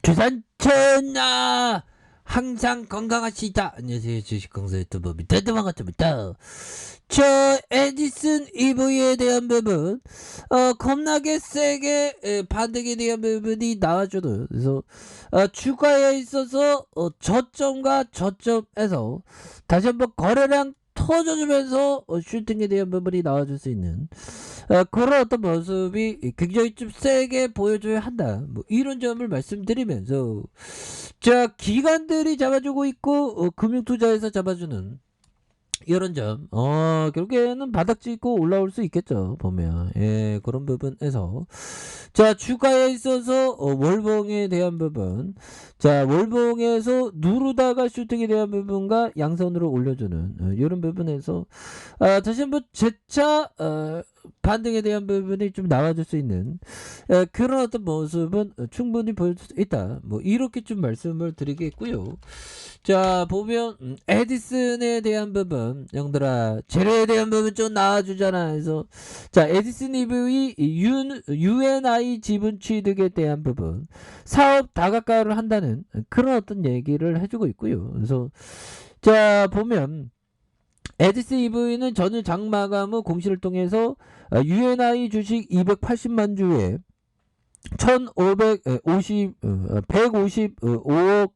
주산천하 항상 건강하시다. 안녕하세요. 주식강사 유튜버 밑에도 반갑습니다. 저 에디슨 EV에 대한 부분 겁나게 세게 반등에 대한 부분이 나와주는, 그래서 주가에 있어서 저점과 저점에서 다시 한번 거래량 터져주면서 슈팅에 대한 부분이 나와줄 수 있는 그런 어떤 모습이 굉장히 좀 세게 보여줘야 한다, 뭐 이런 점을 말씀드리면서, 자, 기관들이 잡아주고 있고 금융투자에서 잡아주는 이런 점, 결국에는 바닥 찍고 올라올 수 있겠죠, 보면. 예, 그런 부분에서. 자, 주가에 있어서 월봉에 대한 부분. 자, 월봉에서 누르다가 슈팅에 대한 부분과 양선으로 올려주는 이런 부분에서 다시 한번 재차 반등에 대한 부분이 좀 나와줄 수 있는 그런 어떤 모습은 충분히 보여줄 수 있다, 뭐 이렇게 좀 말씀을 드리겠고요. 자, 보면 에디슨에 대한 부분, 형들아 재료에 대한 부분 좀 나와주잖아. 그래서 자, 에디슨 EV UNI 지분 취득에 대한 부분, 사업 다각화를 한다는 그런 어떤 얘기를 해주고 있고요. 그래서 자, 보면 에디슨 EV는 전일 장마감 후 공시를 통해서 UNI 주식 280만 주에 155억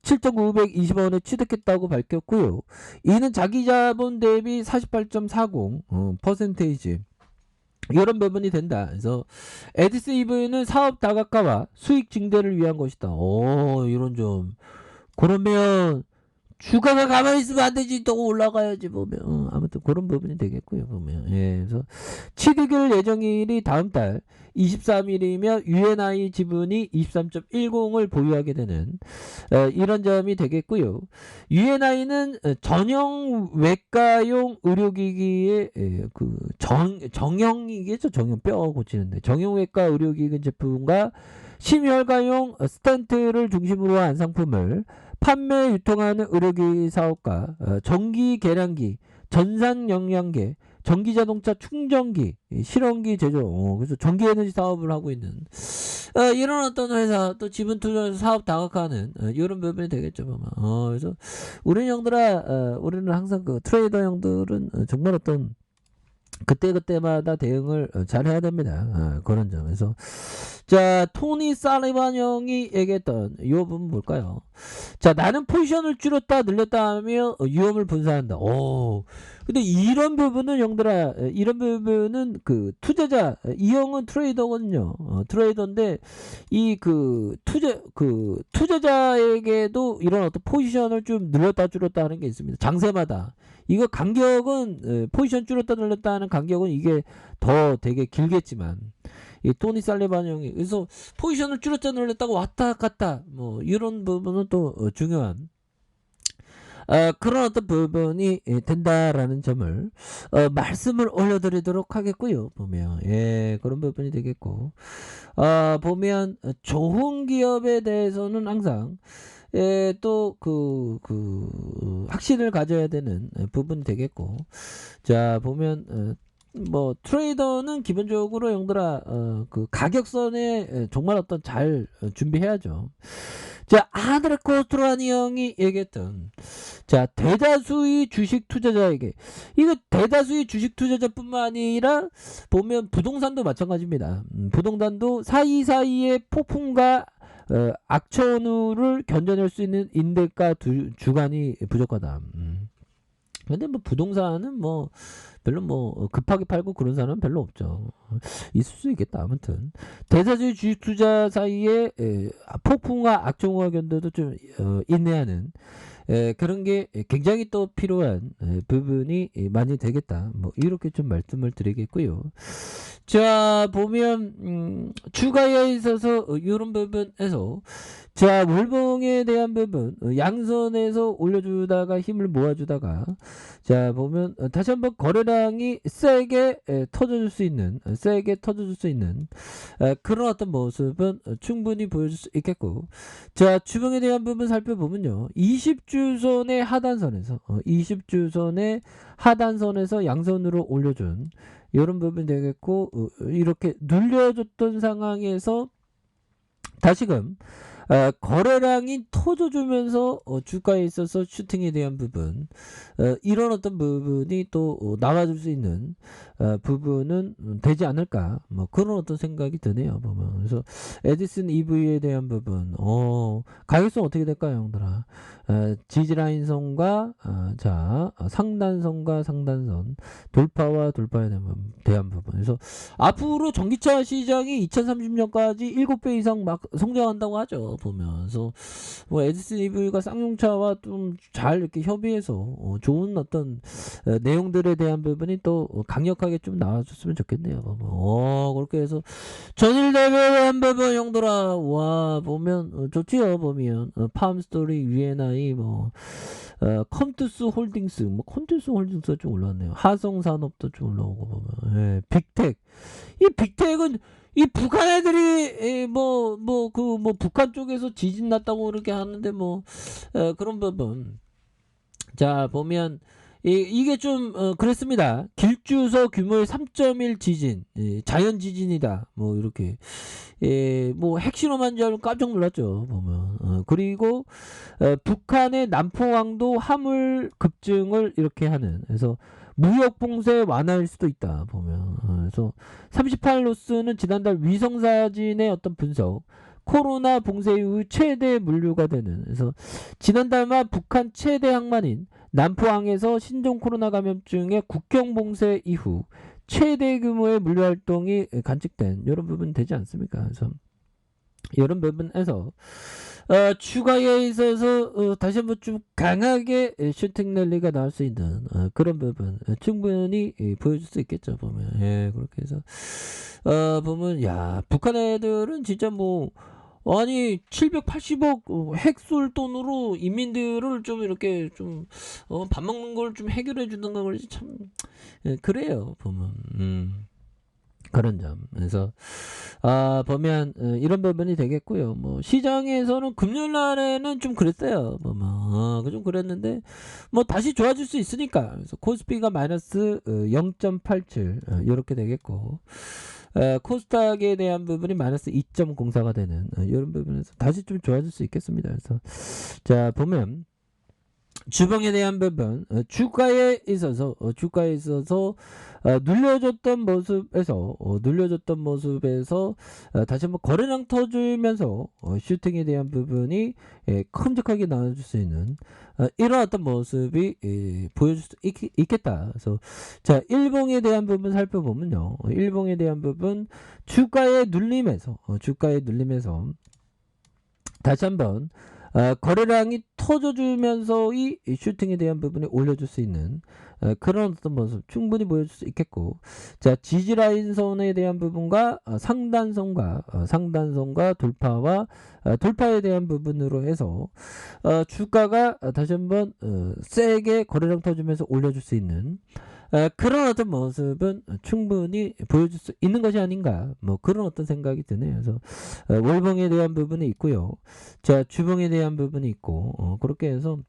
7,920원을 취득했다고 밝혔고요. 이는 자기 자본 대비 48.40 퍼센테이지 이런 부분이 된다. 그래서 에디슨 EV는 사업 다각화와 수익 증대를 위한 것이다. 이런 점. 그러면 주가가 가만히 있으면 안 되지, 또 올라가야지, 보면. 아무튼 그런 부분이 되겠고요, 보면. 예, 그래서 취득일 예정일이 다음 달 23일이며 UNI 지분이 23.10을 보유하게 되는 이런 점이 되겠고요. UNI는 전용 외과용 의료기기의 정형이겠죠, 정형 뼈 고치는데 정형 외과 의료기기 제품과 심혈관용 스텐트를 중심으로 한 상품을 판매 유통하는 의료기기 사업과 전기 계량기, 전산 영양계, 전기자동차 충전기, 실온기 제조, 그래서 전기에너지 사업을 하고 있는 이런 어떤 회사, 또 지분 투자 사업 다각화하는 이런 부분이 되겠죠, 보면. 그래서 우리 형들아, 우리는 항상 그 트레이더 형들은 정말 어떤 그때그때마다 대응을 잘 해야 됩니다. 그런 점에서. 자, 토니 살리반 형이 얘기했던 이 부분 뭘까요? 자, 나는 포지션을 줄였다 늘렸다 하며 위험을 분산한다. 근데 이런 부분은 형들아, 이런 부분은 그 투자자, 이 형은 트레이더거든요. 트레이더인데 이 투자자에게도 이런 어떤 포지션을 좀 늘렸다 줄였다 하는 게 있습니다. 장세마다. 이거 간격은 포지션 줄였다 늘렸다 하는 간격은 이게 더 되게 길겠지만, 이 토니 살리반 형이 그래서 포지션을 줄였다 늘렸다고 왔다 갔다 뭐 이런 부분은 또 중요한 그런 어떤 부분이 된다라는 점을 말씀을 올려드리도록 하겠고요, 보면. 예, 그런 부분이 되겠고, 보면 좋은 기업에 대해서는 항상 또 확신을 가져야 되는 부분이 되겠고, 자, 보면 뭐 트레이더는 기본적으로 형들아 그 가격선에 정말 어떤 잘 준비해야죠. 자, 아드레 코스트라니 형이 얘기했던, 자, 대다수의 주식 투자자에게, 이거 대다수의 주식 투자자뿐만 아니라 보면 부동산도 마찬가지입니다. 부동산도 사이사이의 폭풍과 악천후를 견뎌낼 수 있는 인대가 주간이 부족하다. 근데 뭐 부동산은 뭐 별로 뭐 급하게 팔고 그런 사람은 별로 없죠. 있을 수 있겠다. 아무튼 대다수의 주식 투자 사이에 폭풍과 악종과 견뎌도 좀 인내하는 그런 게 굉장히 또 필요한 부분이 많이 되겠다, 뭐 이렇게 좀 말씀을 드리겠고요. 자, 보면 주가에 있어서 이런 부분에서, 자, 월봉에 대한 부분 양선에서 올려주다가 힘을 모아주다가, 자, 보면 다시 한번 거래량이 세게 터져줄 수 있는 그런 어떤 모습은 충분히 보여줄 수 있겠고, 자, 주봉에 대한 부분 살펴보면요, 20주선의 하단선에서 양선으로 올려준 이런 부분이 되겠고, 이렇게 눌려줬던 상황에서 다시금 거래량이 터져주면서 주가에 있어서 슈팅에 대한 부분, 이런 어떤 부분이 또 나와줄 수 있는 부분은 되지 않을까, 뭐 그런 어떤 생각이 드네요 보면. 그래서 에디슨 EV에 대한 부분, 가격선 어떻게 될까요 형들아? 지지라인선과 상단선과 상단선, 돌파와 돌파에 대한 부분. 그래서 앞으로 전기차 시장이 2030년까지 7배 이상 막 성장한다고 하죠 보면서. 뭐 에디슨 EV가 쌍용차와 좀 잘 이렇게 협의해서 좋은 어떤 내용들에 대한 부분이 또 강력하게 좀 나와줬으면 좋겠네요 보면. 그렇게 해서 전일 대회에 대한 부분 형들아, 와 보면 좋지요 보면. 팜스토리, UNI, 뭐 컴투스 홀딩스, 뭐 컴투스 홀딩스가 좀 올랐네요. 하성산업도 좀 올라오고 보면. 예, 빅텍, 이 빅텍은 이 북한 애들이 북한 쪽에서 지진 났다고 그렇게 하는데 뭐 그런 부분. 자 보면 이게 좀 그랬습니다. 길주서 규모의 3.1 지진, 자연 지진이다. 뭐 이렇게 뭐 핵실험한 줄 알고 깜짝 놀랐죠 보면. 그리고 북한의 남포항도 화물 급증을 이렇게 하는, 그래서 무역 봉쇄 완화일 수도 있다 보면. 그래서 38로스는 지난달 위성 사진의 어떤 분석, 코로나 봉쇄 이후 최대 물류가 되는, 그래서 지난달 말 북한 최대 항만인 남포항에서 신종 코로나 감염증의 국경 봉쇄 이후 최대 규모의 물류 활동이 관측된 이런 부분 되지 않습니까? 그래서 이런 부분에서 추가에 있어서 다시 한번 좀 강하게 슈팅 랠리가 나올 수 있는 그런 부분 충분히 보여줄 수 있겠죠 보면. 예, 그렇게 해서 보면 야 북한 애들은 진짜 뭐 아니 780억 핵쏠 돈으로 인민들을 좀 이렇게 좀 밥 먹는 걸 좀 해결해 주는 걸 참 그래요 보면. 그런 점. 그래서 보면 이런 부분이 되겠고요. 뭐 시장에서는 금요일 날에는 좀 그랬어요. 보면 좀 그랬는데 뭐 다시 좋아질 수 있으니까. 그래서 코스피가 마이너스 0.87 이렇게 되겠고, 코스닥에 대한 부분이 마이너스 2.04가 되는 이런 부분에서 다시 좀 좋아질 수 있겠습니다. 그래서 자 보면 주봉에 대한 부분, 주가에 있어서 눌려줬던 모습에서 다시 한번 거래량 터주면서 슈팅에 대한 부분이 큼직하게 나와줄 수 있는 이런 어떤 모습이 보여줄 수 있겠다. 그래서 자 일봉에 대한 부분 살펴보면요, 일봉에 대한 부분 주가의 눌림에서 다시 한번 거래량이 터져주면서 이 슈팅에 대한 부분을 올려줄 수 있는 그런 어떤 모습 충분히 보여줄 수 있겠고, 자 지지라인 선에 대한 부분과 상단선과 돌파와 돌파에 대한 부분으로 해서 주가가 다시 한번 세게 거래량 터주면서 올려줄 수 있는 그런 어떤 모습은 충분히 보여줄 수 있는 것이 아닌가, 뭐 그런 어떤 생각이 드네요. 그래서 월봉에 대한 부분이 있고요, 자 주봉에 대한 부분이 있고, 그렇게 해서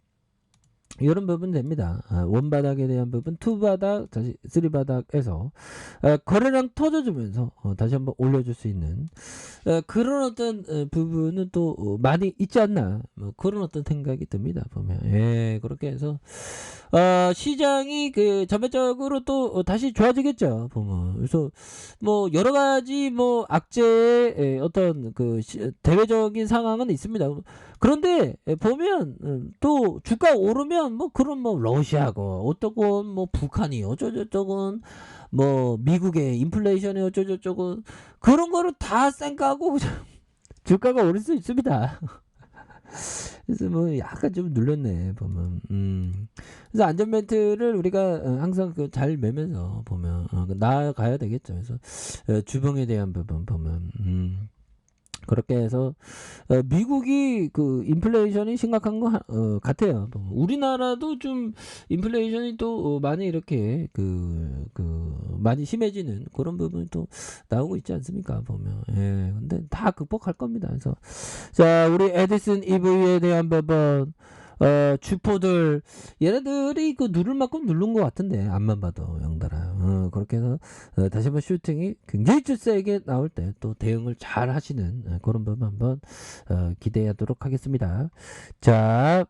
이런 부분 됩니다. 원바닥에 대한 부분, 투바닥, 다시 쓰리바닥에서 거래량 터져주면서 다시 한번 올려줄 수 있는 그런 어떤 부분은 또 많이 있지 않나, 뭐 그런 어떤 생각이 듭니다 보면. 예, 그렇게 해서 시장이 그 전반적으로 또 다시 좋아지겠죠 보면. 그래서 뭐 여러 가지 뭐 악재의 어떤 그 대외적인 상황은 있습니다. 그런데 보면 또 주가 오르면 뭐 그런 뭐 러시아고 어떠고 뭐 북한이 어쩌저쩌고 뭐 미국의 인플레이션이 어쩌저쩌고 그런 거를 다 쌩까고 주가가 오를 수 있습니다. 그래서 뭐 약간 좀 눌렸네 보면. 그래서 안전벨트를 우리가 항상 잘 매면서 보면 나아가야 되겠죠. 그래서 주봉에 대한 부분 보면 그렇게 해서 미국이 그 인플레이션이 심각한 거 같아요. 우리나라도 좀 인플레이션이 또 많이 이렇게 많이 심해지는 그런 부분이 또 나오고 있지 않습니까 보면. 예, 근데 다 극복할 겁니다. 그래서 자 우리 에디슨 EV에 대한 부분 주포들 얘네들이 그 누를 만큼 누른 것 같은데 앞만 봐도 영달아. 그렇게 해서 다시 한번 슈팅이 굉장히 세게 나올 때 또 대응을 잘 하시는 그런 부분 한번 기대하도록 하겠습니다. 자,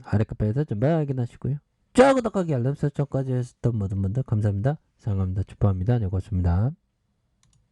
아래 카페에서 좀 확인하시고요. 자, 구독하기 알람 설정까지 했던 모든 분들 감사합니다. 사랑합니다. 축복합니다. 네, 고맙습니다.